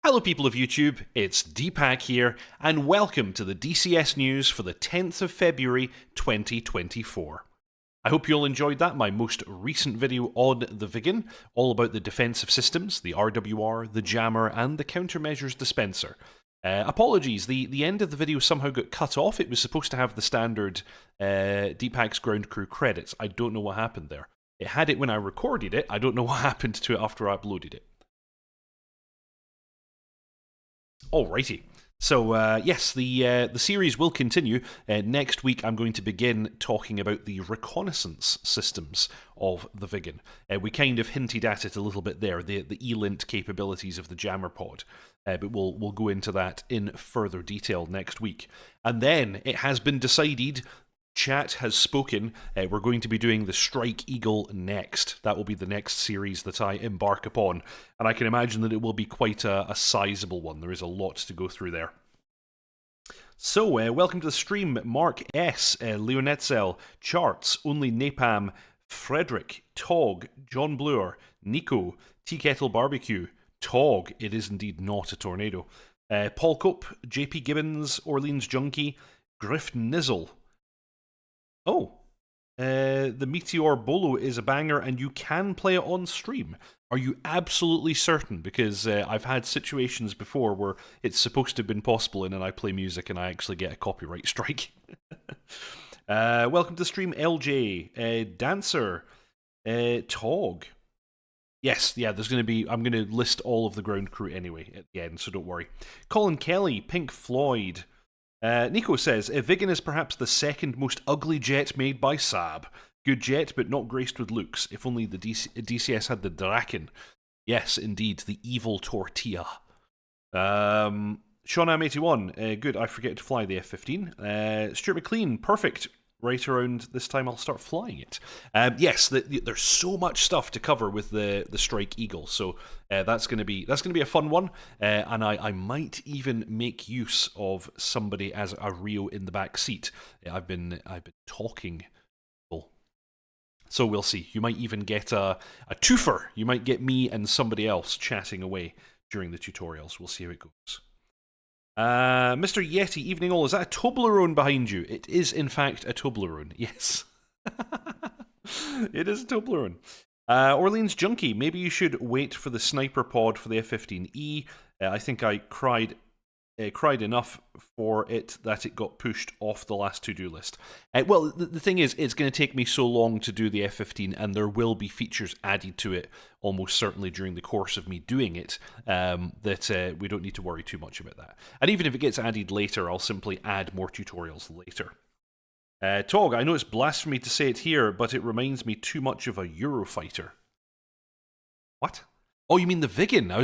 Hello people of YouTube, it's Deepak here, and welcome to the DCS news for the 10th of February 2024. I hope you all enjoyed that, my most recent video on the Viggen, all about the defensive systems, the RWR, the jammer, and the countermeasures dispenser. Apologies, the end of the video somehow got cut off. It was supposed to have the standard Deepak's ground crew credits. I don't know what happened there. It had it when I recorded it, I don't know what happened to it after I uploaded it. Alrighty. So, yes, the series will continue. Next week, I'm going to begin talking about the reconnaissance systems of the Viggen. We kind of hinted at it a little bit there, the E-lint capabilities of the jammer pod. But we'll go into that in further detail next week. And then, it has been decided, chat has spoken, we're going to be doing the Strike Eagle next. That will be the next series that I embark upon, and I can imagine that it will be quite a sizable one. There is a lot to go through there. So, welcome to the stream, Mark S, Leonetzel, Charts, Only Napalm, Frederick, Tog, John Bluer, Nico, Tea Kettle Barbecue, Tog, it is indeed not a tornado, Paul Cope, JP Gibbons, Orleans Junkie, Griff Nizzle. Oh, the Meteor Bolo is a banger and you can play it on stream. Are you absolutely certain? Because I've had situations before where it's supposed to have been possible and then I play music and I actually get a copyright strike. Welcome to the stream, LJ, Dancer, Tog. Yes, yeah, there's going to be, I'm going to list all of the ground crew anyway at the end, so don't worry. Colin Kelly, Pink Floyd. Nico says, Viggen is perhaps the second most ugly jet made by Saab. Good jet, but not graced with looks. If only the DCS had the Draken. Yes, indeed, the evil tortilla. Seanam81, good, I forget to fly the F-15. Stuart McLean, perfect. Right around this time I'll start flying it. Yes, there's so much stuff to cover with the Strike Eagle, so that's going to be a fun one. And I might even make use of somebody as a Rio in the back seat. I've been talking. So we'll see. You might even get a twofer. You might get me and somebody else chatting away during the tutorials. We'll see how it goes. Mr. Yeti, evening all. Is that a Toblerone behind you? It is, in fact, a Toblerone. Yes. It is a Toblerone. Orleans Junkie, maybe you should wait for the sniper pod for the F-15E. I think I cried enough for it that it got pushed off the last to-do list. Well, the thing is, it's going to take me so long to do the F-15, and there will be features added to it almost certainly during the course of me doing it, that we don't need to worry too much about that. And even if it gets added later, I'll simply add more tutorials later. Tog, I know it's blasphemy to say it here, but it reminds me too much of a Eurofighter. What? Oh, you mean the Viggen? I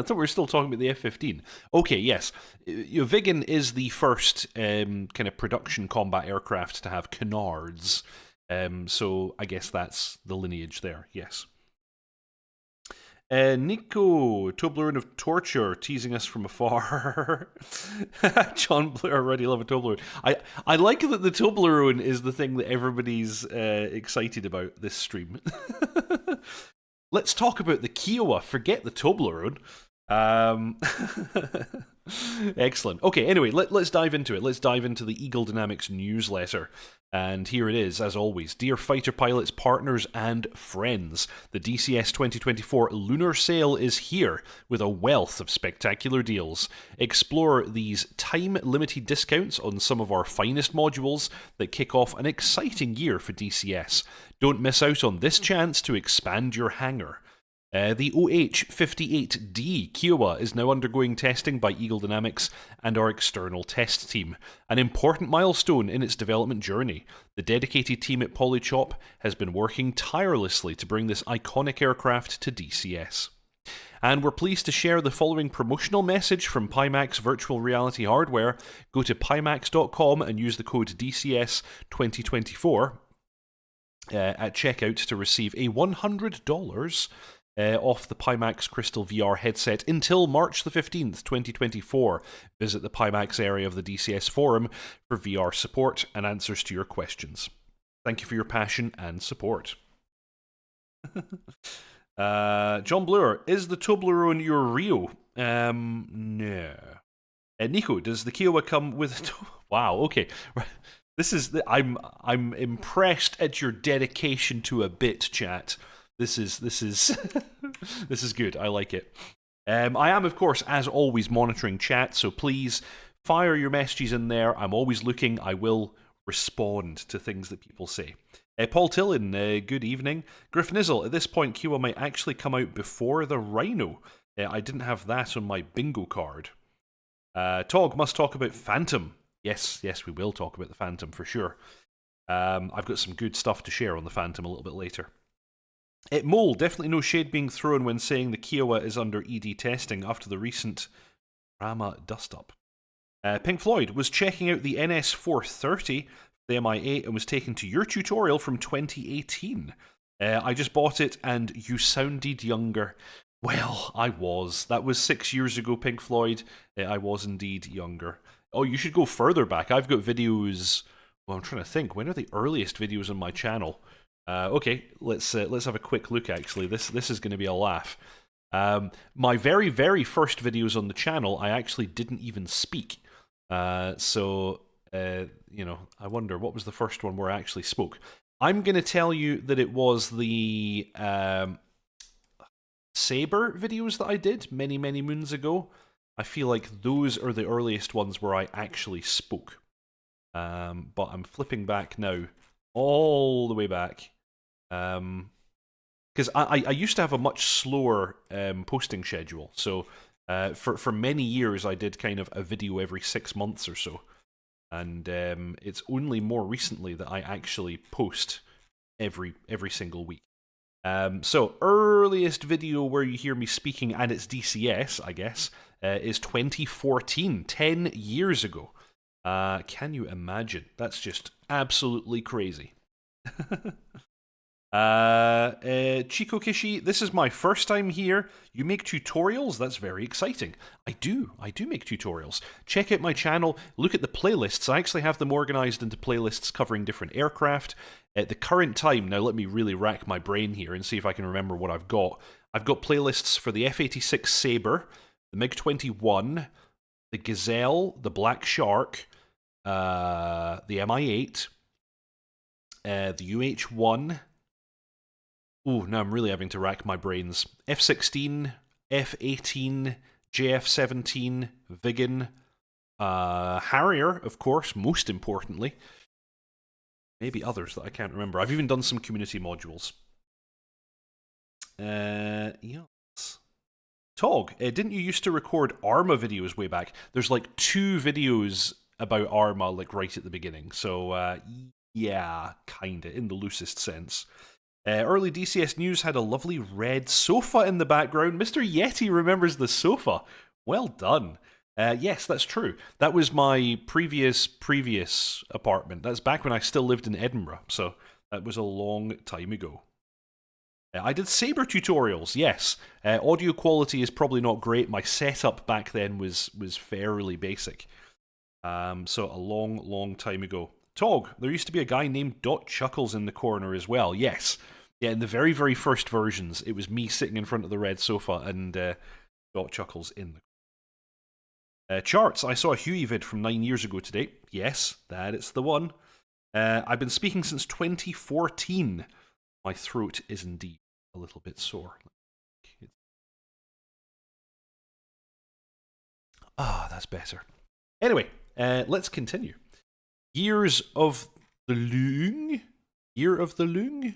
thought we were still talking about the F-15. Okay, yes. Viggen is the first kind of production combat aircraft to have canards. So I guess that's the lineage there, yes. Nico, Toblerone of Torture, teasing us from afar. John Blair, already love a Toblerone. I like that the Toblerone is the thing that everybody's excited about this stream. Let's talk about the Kiowa, forget the Toblerone. Excellent. Okay, anyway, let's dive into it. Let's dive into the Eagle Dynamics newsletter. And here it is, as always. Dear fighter pilots, partners, and friends, the DCS 2024 Lunar Sale is here with a wealth of spectacular deals. Explore these time-limited discounts on some of our finest modules that kick off an exciting year for DCS. Don't miss out on this chance to expand your hangar. The OH-58D Kiowa is now undergoing testing by Eagle Dynamics and our external test team, an important milestone in its development journey. The dedicated team at Polychop has been working tirelessly to bring this iconic aircraft to DCS. And we're pleased to share the following promotional message from Pimax Virtual Reality Hardware. Go to pimax.com and use the code DCS2024 at checkout to receive a $100 off the Pimax Crystal VR headset until March the 15th, 2024. Visit the Pimax area of the DCS forum for VR support and answers to your questions. Thank you for your passion and support. John Bluer, is the Toblerone your Rio? No. Nico, does the Kiowa come with... Wow, okay. This is... I'm impressed at your dedication to a bit, chat. This is... this is good. I like it. I am, of course, as always, monitoring chat, so please fire your messages in there. I'm always looking. I will respond to things that people say. Paul Tillin, good evening. Griff Nizzle, at this point, Kiowa might actually come out before the Rhino. I didn't have that on my bingo card. Tog must talk about Phantom. Yes, we will talk about the Phantom for sure. I've got some good stuff to share on the Phantom a little bit later. Mole, definitely no shade being thrown when saying the Kiowa is under ED testing after the recent Rama dust-up. Pink Floyd was checking out the NS430, the MI8, and was taken to your tutorial from 2018. I just bought it and you sounded younger. Well, I was. That was 6 years ago, Pink Floyd. I was indeed younger. Oh, you should go further back. I've got videos... Well, I'm trying to think. When are the earliest videos on my channel? Okay, let's have a quick look, actually. This is going to be a laugh. My very, very first videos on the channel, I actually didn't even speak. So, you know, I wonder, what was the first one where I actually spoke? I'm going to tell you that it was the... Saber videos that I did many, many moons ago. I feel like those are the earliest ones where I actually spoke. But I'm flipping back now, all the way back. Because I used to have a much slower posting schedule. So for many years I did kind of a video every 6 months or so. And it's only more recently that I actually post every single week. So, earliest video where you hear me speaking, and it's DCS, I guess, is 2014, 10 years ago. Can you imagine? That's just absolutely crazy. Chico Kishi, this is my first time here. You make tutorials? That's very exciting. I do make tutorials. Check out my channel, look at the playlists. I actually have them organized into playlists covering different aircraft. At the current time, now let me really rack my brain here and see if I can remember what I've got. I've got playlists for the F-86 Sabre, the MiG-21, the Gazelle, the Black Shark, the Mi-8, the UH-1. Ooh, now I'm really having to rack my brains. F-16, F-18, JF-17, Viggen, Harrier, of course, most importantly. Maybe others that I can't remember. I've even done some community modules. Yes. Tog, didn't you used to record ARMA videos way back? There's like 2 videos about ARMA, like right at the beginning. So, yeah, kinda, in the loosest sense. Early DCS news had a lovely red sofa in the background. Mr. Yeti remembers the sofa. Well done. Yes, that's true. That was my previous apartment. That's back when I still lived in Edinburgh, so that was a long time ago. I did Sabre tutorials, yes. Audio quality is probably not great. My setup back then was fairly basic. So a long time ago. Tog, there used to be a guy named dotChuckles in the corner as well, yes. Yeah, in the very, very first versions, it was me sitting in front of the red sofa and dotChuckles in the charts, I saw a Huey vid from 9 years ago today. Yes, that is the one. I've been speaking since 2014. My throat is indeed a little bit sore. Ah, that's better. Anyway, let's continue. Years of the Loong? Year of the Loong?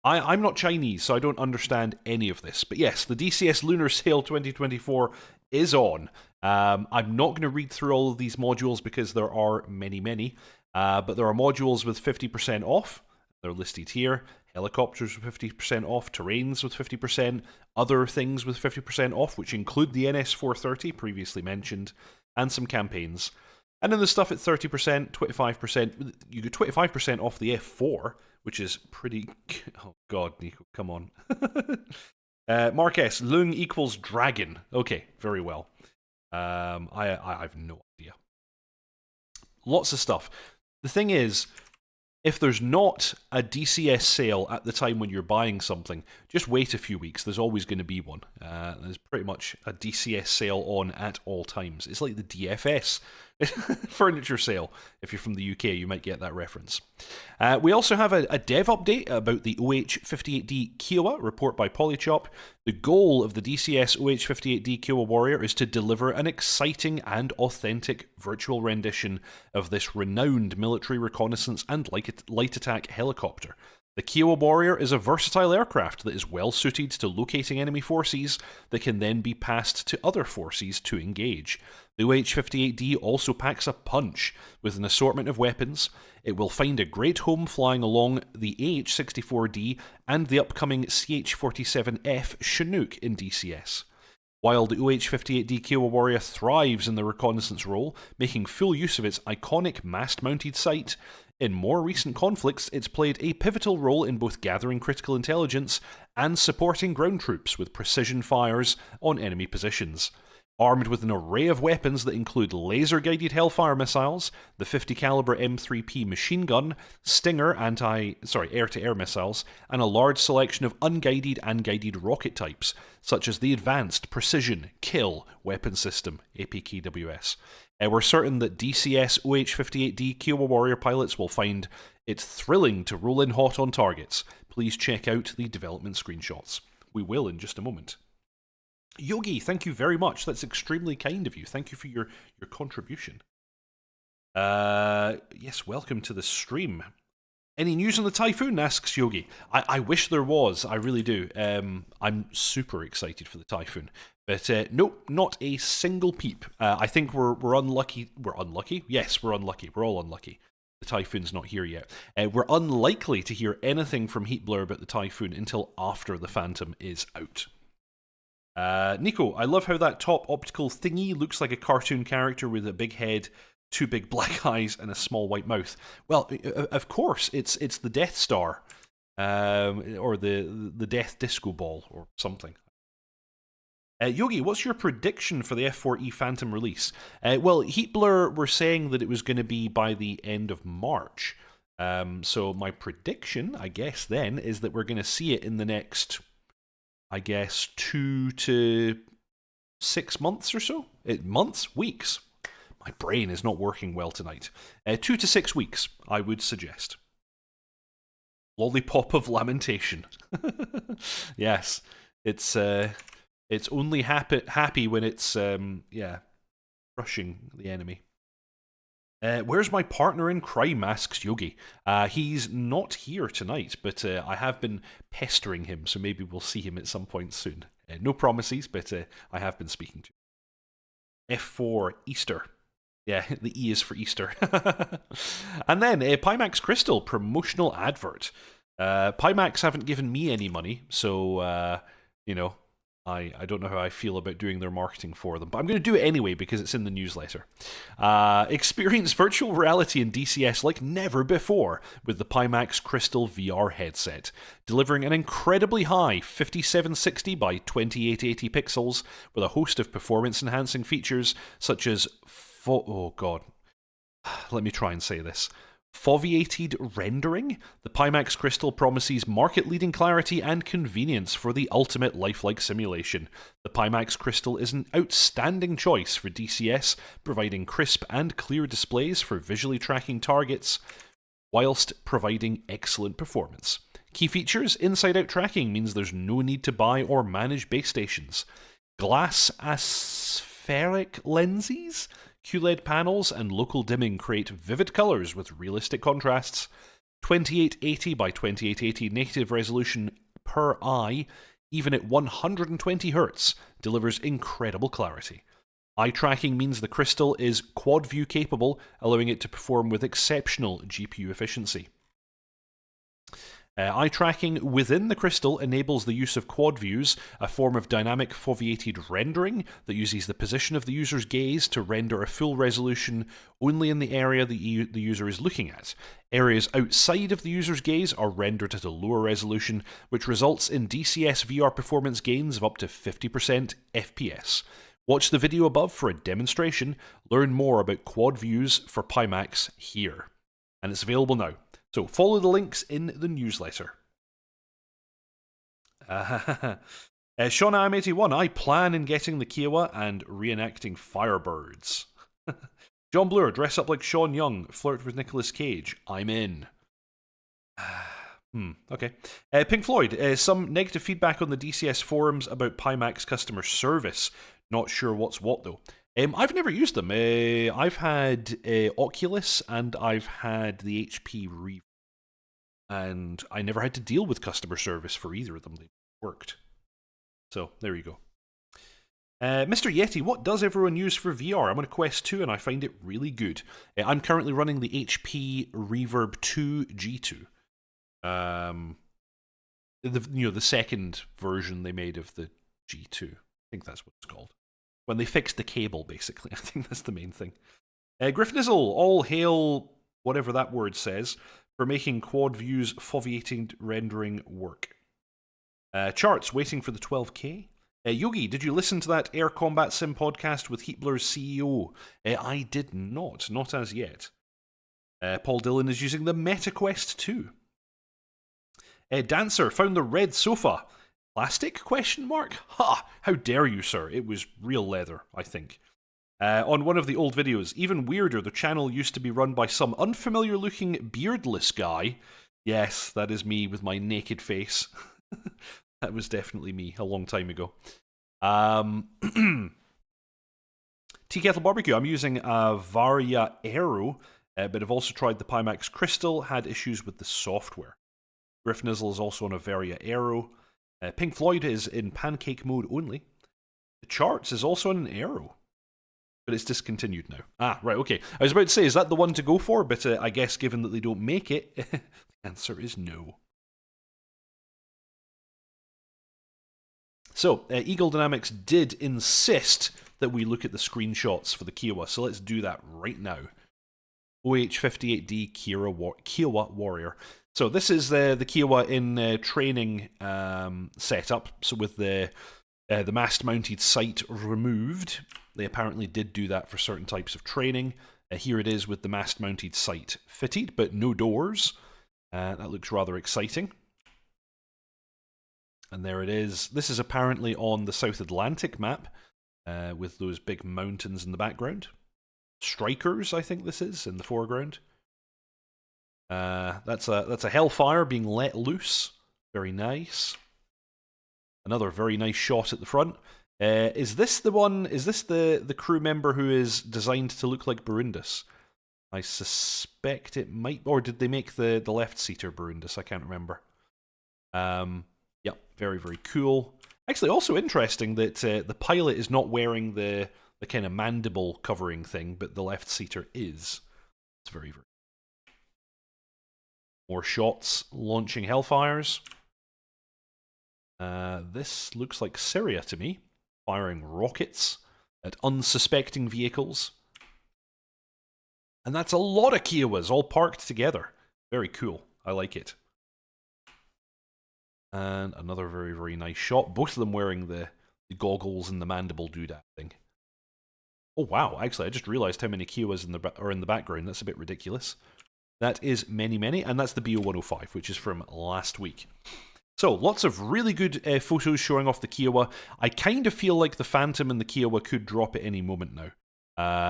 I'm not Chinese, so I don't understand any of this. But yes, the DCS Lunar Sale 2024 is on. I'm not going to read through all of these modules because there are many. But there are modules with 50% off. They're listed here. Helicopters with 50% off, terrains with 50%, other things with 50% off, which include the NS430, previously mentioned, and some campaigns. And then the stuff at 30%, 25%, you get 25% off the F4, which is pretty... Oh god, Nico, come on. Mark S, Loong equals dragon. Okay, very well. I have no idea. Lots of stuff. The thing is, If there's not a DCS sale at the time when you're buying something, just wait a few weeks. There's always going to be one. There's pretty much a DCS sale on at all times. It's like the DFS furniture sale. If you're from the UK, you might get that reference. We also have a dev update about the OH-58D Kiowa, report by Polychop. The goal of the DCS OH-58D Kiowa Warrior is to deliver an exciting and authentic virtual rendition of this renowned military reconnaissance and light attack helicopter. The Kiowa Warrior is a versatile aircraft that is well suited to locating enemy forces that can then be passed to other forces to engage. The OH-58D also packs a punch with an assortment of weapons. It will find a great home flying along the AH-64D and the upcoming CH-47F Chinook in DCS. While the OH-58D Kiowa Warrior thrives in the reconnaissance role, making full use of its iconic mast-mounted sight, in more recent conflicts it's played a pivotal role in both gathering critical intelligence and supporting ground troops with precision fires on enemy positions. Armed with an array of weapons that include laser-guided Hellfire missiles, the 50 caliber M3P machine gun, Stinger air-to-air missiles, and a large selection of unguided and guided rocket types, such as the Advanced Precision Kill Weapon System, APKWS. We're certain that DCS OH-58D Kiowa Warrior pilots will find it thrilling to roll in hot on targets. Please check out the development screenshots. We will in just a moment. Yogi, thank you very much. That's extremely kind of you. Thank you for your contribution. Yes, welcome to the stream. Any news on the Typhoon, asks Yogi. I wish there was. I really do. I'm super excited for the Typhoon. But nope, not a single peep. I think we're unlucky. We're unlucky? Yes, we're unlucky. We're all unlucky. The Typhoon's not here yet. We're unlikely to hear anything from Heatblur about the Typhoon until after the Phantom is out. Nico, I love how that top optical thingy looks like a cartoon character with a big head, two big black eyes, and a small white mouth. Well, of course, it's the Death Star, or the Death Disco Ball, or something. Yogi, what's your prediction for the F4E Phantom release? Well, Heatblur were saying that it was going to be by the end of March. So my prediction, I guess, then, is that we're going to see it in the next, I guess, 2 to 6 months or so? Months? Weeks? My brain is not working well tonight. 2 to 6 weeks, I would suggest. Lollipop of Lamentation. Yes, it's only happy when it's, crushing the enemy. Where's my partner in crime, asks Yogi. He's not here tonight, but I have been pestering him, so maybe we'll see him at some point soon. No promises, but I have been speaking to him. F4 Easter. Yeah, the E is for Easter. And then Pimax Crystal promotional advert. Pimax haven't given me any money, so, I don't know how I feel about doing their marketing for them, but I'm going to do it anyway because it's in the newsletter. Experience virtual reality in DCS like never before with the Pimax Crystal VR headset, delivering an incredibly high 5760 by 2880 pixels with a host of performance-enhancing features such as let me try and say this. Foveated rendering? The Pimax Crystal promises market-leading clarity and convenience for the ultimate lifelike simulation. The Pimax Crystal is an outstanding choice for DCS, providing crisp and clear displays for visually tracking targets, whilst providing excellent performance. Key features: inside-out tracking means there's no need to buy or manage base stations. Glass aspheric lenses? QLED panels and local dimming create vivid colours with realistic contrasts. 2880 by 2880 native resolution per eye, even at 120 Hz, delivers incredible clarity. Eye tracking means the Crystal is quad view capable, allowing it to perform with exceptional GPU efficiency. Eye tracking within the Crystal enables the use of quad views, a form of dynamic foveated rendering that uses the position of the user's gaze to render a full resolution only in the area the user is looking at. Areas outside of the user's gaze are rendered at a lower resolution, which results in DCS VR performance gains of up to 50% FPS. Watch the video above for a demonstration. Learn more about quad views for Pimax here. And it's available now. So follow the links in the newsletter. Sean IM81, I plan in getting the Kiowa and reenacting Firebirds. John Bloor, dress up like Sean Young, flirt with Nicolas Cage. I'm in. Okay. Pink Floyd, some negative feedback on the DCS forums about Pimax customer service. Not sure what's what though. I've never used them. I've had Oculus and I've had the HP Reverb. And I never had to deal with customer service for either of them. They worked. So, there you go. Mr. Yeti, what does everyone use for VR? I'm on a Quest 2 and I find it really good. I'm currently running the HP Reverb 2 G2. The second version they made of the G2. I think that's what it's called. When they fixed the cable, basically. I think that's the main thing. Griffnizzle, all hail whatever that word says, for making quad views foveating rendering work. Charts, waiting for the 12K. Yogi, did you listen to that Air Combat Sim podcast with Heatblur's CEO? I did not as yet. Paul Dillon is using the MetaQuest 2. Dancer, found the red sofa. Plastic? Question mark? Ha! How dare you, sir? It was real leather, I think. On one of the old videos, even weirder, the channel used to be run by some unfamiliar-looking beardless guy. Yes, that is me with my naked face. That was definitely me a long time ago. Tea Kettle Barbecue, I'm using a Varia Aero, but I've also tried the Pimax Crystal, had issues with the software. Griffnizzle is also on a Varia Aero. Pink Floyd is in pancake mode only. The Charts is also on an Aero. But it's discontinued now. Ah, right, okay. I was about to say, is that the one to go for? But I guess given that they don't make it, the answer is no. So, Eagle Dynamics did insist that we look at the screenshots for the Kiowa, so let's do that right now. OH58D Kiowa Warrior. So this is the Kiowa in training setup, so with the mast-mounted sight removed. They apparently did do that for certain types of training. Here it is with the mast-mounted sight fitted, but no doors. That looks rather exciting. And there it is. This is apparently on the South Atlantic map, with those big mountains in the background. Strikers, I think this is, in the foreground. That's a Hellfire being let loose. Very nice. Another very nice shot at the front. Is this the one? Is this the crew member who is designed to look like Burundus? I suspect it might. Or did they make the left-seater Burundus? I can't remember. Yep, very, very cool. Actually, also interesting that the pilot is not wearing the kind of mandible covering thing, but the left-seater is. It's very, very. More shots launching Hellfires. This looks like Syria to me. Firing rockets at unsuspecting vehicles. And that's a lot of Kiowas all parked together. Very cool. I like it. And another very, very nice shot. Both of them wearing the goggles and the mandible doodad thing. Oh wow, actually I just realised how many Kiowas are in the background. That's a bit ridiculous. That is many, many, and that's the BO105, which is from last week. So, lots of really good photos showing off the Kiowa. I kind of feel like the Phantom and the Kiowa could drop at any moment now.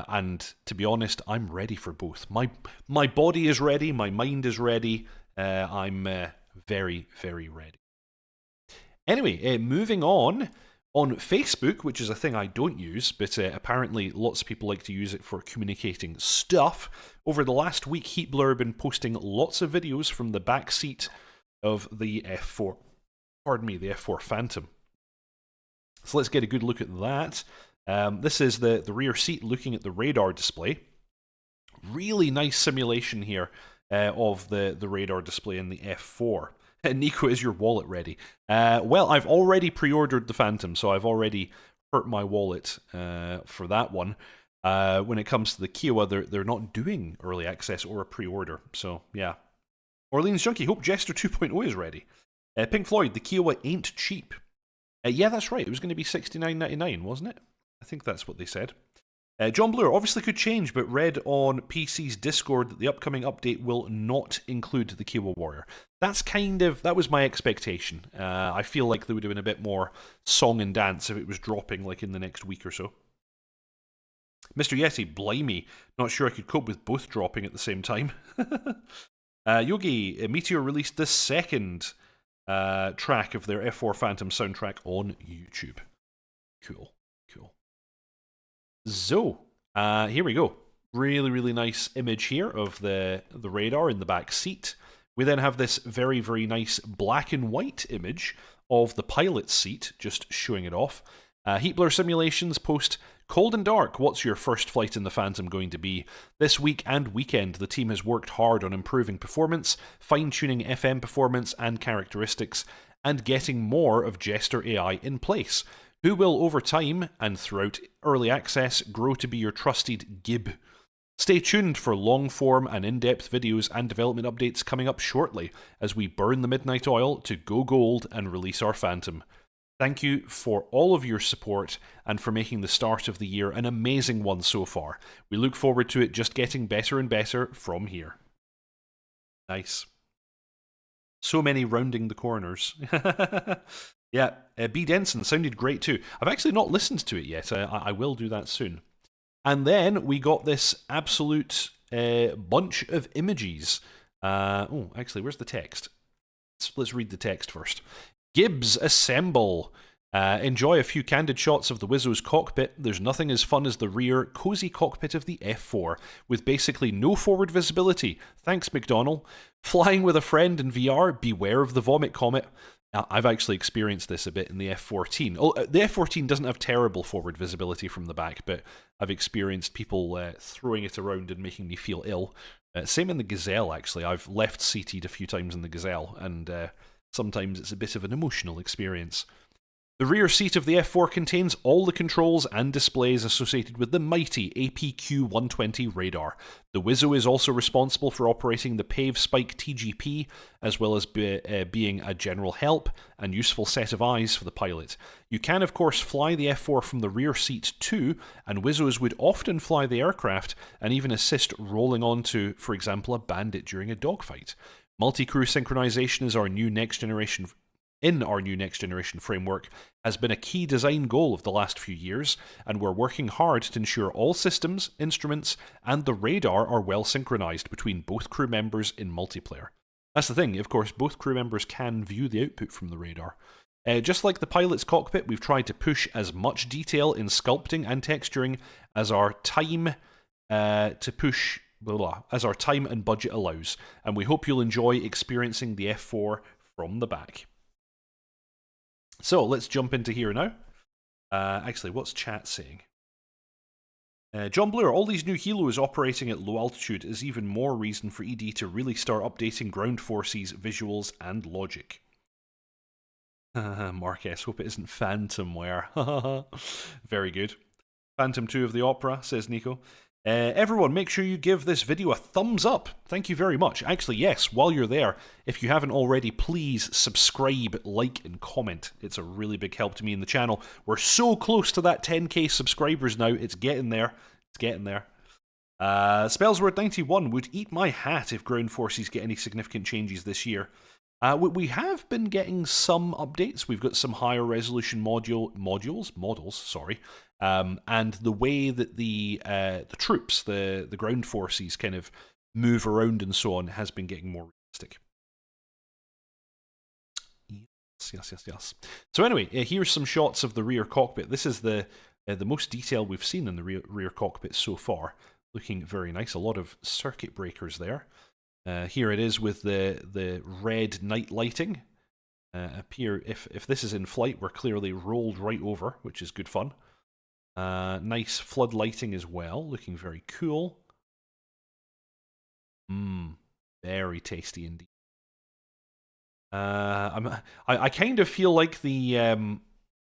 And to be honest, I'm ready for both. My body is ready, my mind is ready. I'm very, very ready. Anyway, moving on Facebook, which is a thing I don't use, but apparently lots of people like to use it for communicating stuff. Over the last week, Heatblur have been posting lots of videos from the back seat of the F4, the F4 Phantom. So let's get a good look at that. This is the rear seat looking at the radar display. Really nice simulation here of the radar display in the F4. Nico, is your wallet ready? Well, I've already pre-ordered the Phantom, so I've already hurt my wallet for that one. When it comes to the Kiowa, they're not doing early access or a pre-order, so yeah. Orleans Junkie, hope Jester 2.0 is ready. Pink Floyd, the Kiowa ain't cheap. Yeah, that's right, it was going to be $69.99, wasn't it? I think that's what they said. John Blur obviously could change, but read on PC's Discord that the upcoming update will not include the Kiowa Warrior. That was my expectation. I feel like there would have been a bit more song and dance if it was dropping like in the next week or so. Mr. Yeti, blimey, not sure I could cope with both dropping at the same time. Yogi, Meteor released the second track of their F4 Phantom soundtrack on YouTube. Cool. So, here we go. Really, really nice image here of the radar in the back seat. We then have this very, very nice black and white image of the pilot's seat, just showing it off. Heatblur Simulations post, cold and dark, what's your first flight in the Phantom going to be? This week and weekend, the team has worked hard on improving performance, fine-tuning FM performance and characteristics, and getting more of Jester AI in place, who will over time, and throughout early access, grow to be your trusted Gib. Stay tuned for long-form and in-depth videos and development updates coming up shortly as we burn the midnight oil to go gold and release our Phantom. Thank you for all of your support and for making the start of the year an amazing one so far. We look forward to it just getting better and better from here. Nice. So many rounding the corners. Yeah, B. Denson sounded great too. I've actually not listened to it yet. I will do that soon. And then we got this absolute bunch of images. Oh, actually, where's the text? Let's read the text first. Gibbs, assemble! Enjoy a few candid shots of the Wizzo's cockpit. There's nothing as fun as the rear, cozy cockpit of the F4, with basically no forward visibility. Thanks, McDonnell. Flying with a friend in VR, beware of the vomit comet. I've actually experienced this a bit in the F14. Oh, the F14 doesn't have terrible forward visibility from the back, but I've experienced people throwing it around and making me feel ill. Same in the Gazelle, actually. I've left seated a few times in the Gazelle, and sometimes it's a bit of an emotional experience. The rear seat of the F4 contains all the controls and displays associated with the mighty APQ-120 radar. The Wizzo is also responsible for operating the PAVE Spike TGP, as well as being a general help and useful set of eyes for the pilot. You can, of course, fly the F4 from the rear seat too, and Wizzos would often fly the aircraft and even assist rolling onto, for example, a bandit during a dogfight. Multi-crew synchronization is our new next-generation framework has been a key design goal of the last few years, and we're working hard to ensure all systems, instruments, and the radar are well synchronized between both crew members in multiplayer. That's the thing, of course, both crew members can view the output from the radar. Just like the pilot's cockpit, we've tried to push as much detail in sculpting and texturing as our time and budget allows, and we hope you'll enjoy experiencing the F4 from the back. So, let's jump into here now. Actually, what's chat saying? John Blur, all these new helos operating at low altitude is even more reason for ED to really start updating ground forces, visuals, and logic. Marquez, hope it isn't Phantomware. Very good. Phantom 2 of the Opera, says Nico. Everyone, make sure you give this video a thumbs up. Thank you very much. Actually, yes, while you're there, if you haven't already, please subscribe, like, and comment. It's a really big help to me in the channel. We're so close to that 10k subscribers now. It's getting there. It's getting there. Spellsword91 would eat my hat if ground forces get any significant changes this year. We have been getting some updates. We've got some higher resolution models, and the way that the troops, the ground forces, kind of move around and so on, has been getting more realistic. Yes. So anyway, here's some shots of the rear cockpit. This is the most detail we've seen in the rear cockpit so far. Looking very nice. A lot of circuit breakers there. Here it is with the red night lighting. Up here, if this is in flight, we're clearly rolled right over, which is good fun. Nice flood lighting as well, looking very cool. Very tasty indeed. I kind of feel like the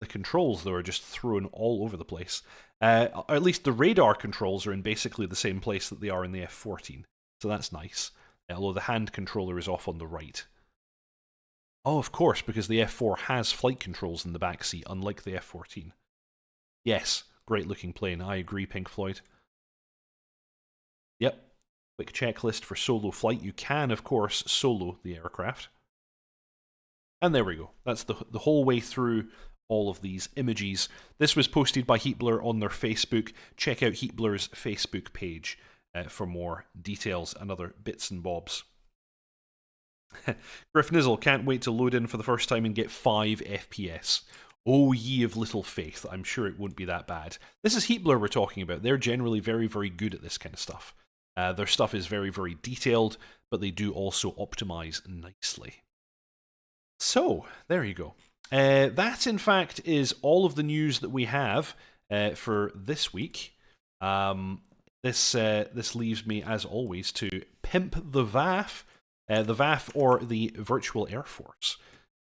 controls though are just thrown all over the place. Or at least the radar controls are in basically the same place that they are in the F14, so that's nice. Although the hand controller is off on the right. Oh, of course, because the F4 has flight controls in the back seat, unlike the F14. Yes, Great looking plane. I agree, Pink Floyd. Yep. Quick checklist for solo flight. You can, of course, solo the aircraft. And there we go. That's the whole way through all of these images. This was posted by Heatblur on their Facebook. Check out Heatblur's Facebook page for more details and other bits and bobs. Griff Nizzle, can't wait to load in for the first time and get 5 FPS. Oh, ye of little faith. I'm sure it won't be that bad. This is Heatblur we're talking about. They're generally very, very good at this kind of stuff. Their stuff is very, very detailed, but they do also optimize nicely. So, there you go. That, in fact, is all of the news that we have for this week. This leaves me, as always, to pimp the VAF. The VAF, or the Virtual Air Force,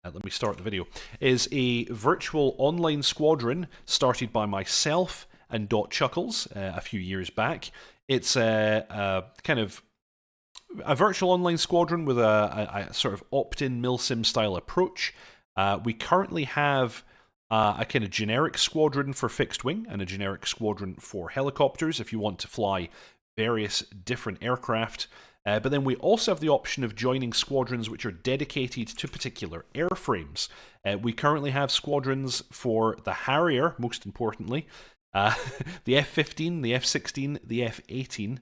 let me start the video, is a virtual online squadron started by myself and dotChuckles a few years back. It's a kind of a virtual online squadron with a sort of opt-in milsim style approach. We currently have a kind of generic squadron for fixed wing and a generic squadron for helicopters if you want to fly various different aircraft. But then we also have the option of joining squadrons which are dedicated to particular airframes. We currently have squadrons for the Harrier, most importantly, the F-15, the F-16, the F-18,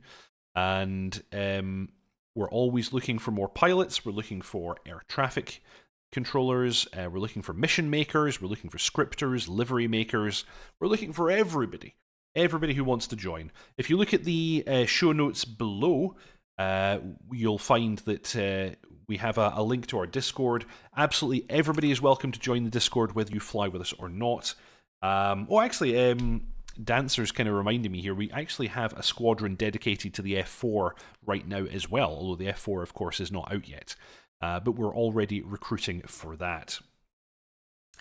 and we're always looking for more pilots. We're looking for air traffic controllers, we're looking for mission makers, we're looking for scripters, livery makers, we're looking for everybody who wants to join. If you look at the show notes below, you'll find that we have a link to our Discord. Absolutely everybody is welcome to join the Discord, whether you fly with us or not. Dancer's kind of reminding me here, we actually have a squadron dedicated to the F4 right now as well, although the F4, of course, is not out yet. But we're already recruiting for that.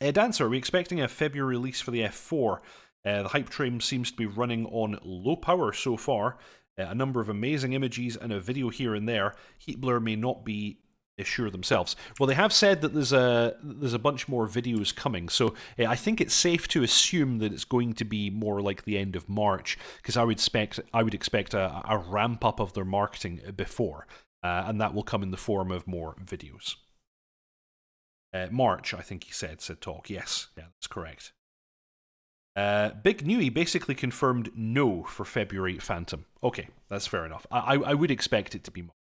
Dancer, are we expecting a February release for the F4? The hype train seems to be running on low power so far. A number of amazing images and a video here and there. Heatblur may not be sure themselves. Well, they have said that there's a bunch more videos coming, so I think it's safe to assume that it's going to be more like the end of March, because I would expect a ramp up of their marketing before, and that will come in the form of more videos. March, I think he said talk. Yes, yeah, that's correct. Big Newy basically confirmed no for February Phantom. Okay, that's fair enough. I would expect it to be March.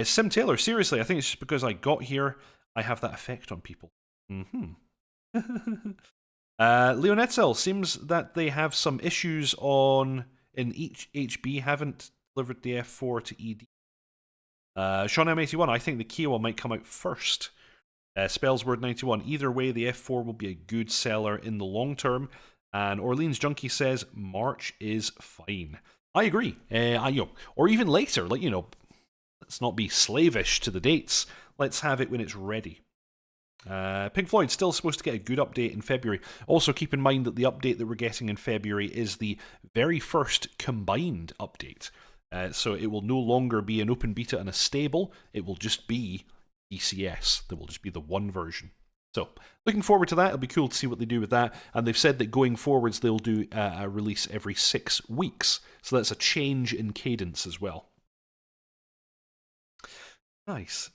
Sim Taylor, seriously, I think it's just because I got here, I have that effect on people. Leonetzel, seems that they have some issues in each HB, haven't delivered the F4 to ED. Sean M81, I think the Kiowa might come out first. Spellsword 91, either way, the F4 will be a good seller in the long term. And Orleans Junkie says March is fine. I agree. Or even later, let's not be slavish to the dates. Let's have it when it's ready. Pink Floyd still supposed to get a good update in February. Also keep in mind that the update that we're getting in February is the very first combined update. So it will no longer be an open beta and a stable. It will just be DCS. There will just be the one version. So, looking forward to that. It'll be cool to see what they do with that. And they've said that going forwards, they'll do a release every 6 weeks. So that's a change in cadence as well. Nice.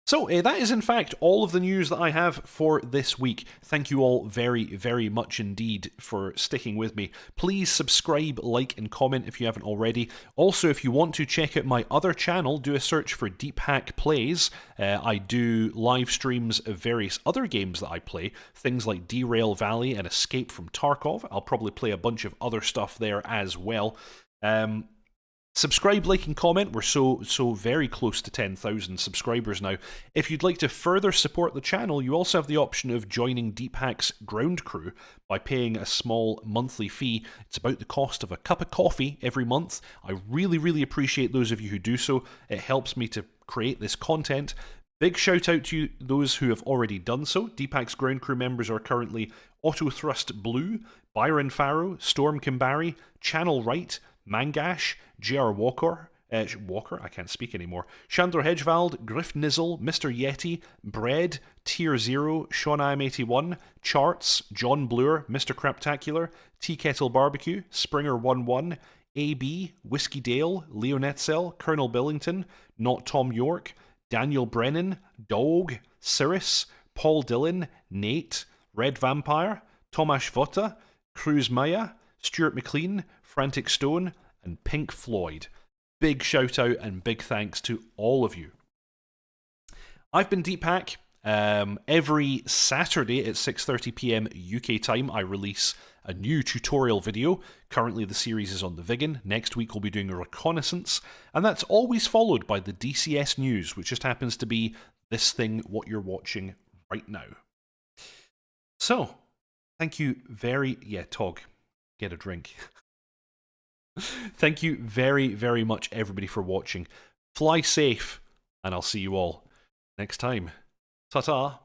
So, that is in fact all of the news that I have for this week. Thank you all very, very much indeed for sticking with me. Please subscribe, like, and comment if you haven't already. Also, if you want to check out my other channel, do a search for Deep Hack Plays. I do live streams of various other games that I play, things like Derail Valley and Escape from Tarkov. I'll probably play a bunch of other stuff there as well. Subscribe, like, and comment. We're so very close to 10,000 subscribers now. If you'd like to further support the channel, you also have the option of joining Deep Hack's ground crew by paying a small monthly fee. It's about the cost of a cup of coffee every month. I really, really appreciate those of you who do so. It helps me to create this content. Big shout out to those who have already done so. Deep Hack's ground crew members are currently Auto Thrust Blue, Byron Farrow, Storm Kimbari, Channel Right, Mangash, J.R. Walker, Walker, I can't speak anymore. Chandler Hedgevald, Griff Nizzle, Mr. Yeti, Bread, Tier Zero, SeanIam81, Charts, John Blur, Mr. Craptacular, Tea Kettle Barbecue, Springer11, AB, Whiskey Dale, Leonetzel, Colonel Billington, Not Tom York, Daniel Brennan, Dog, Cirrus, Paul Dillon, Nate, Red Vampire, Tomasz Vota, Cruz Maya, Stuart McLean, Frantic Stone, and Pink Floyd. Big shout out and big thanks to all of you. I've been Deepak. Every Saturday at 6:30 PM UK time, I release a new tutorial video. Currently, the series is on the Viggen. Next week, we'll be doing a reconnaissance, and that's always followed by the DCS news, which just happens to be this thing, what you're watching right now. So, thank you Tog, get a drink. Thank you very, very much, everybody, for watching. Fly safe, and I'll see you all next time. Ta-ta.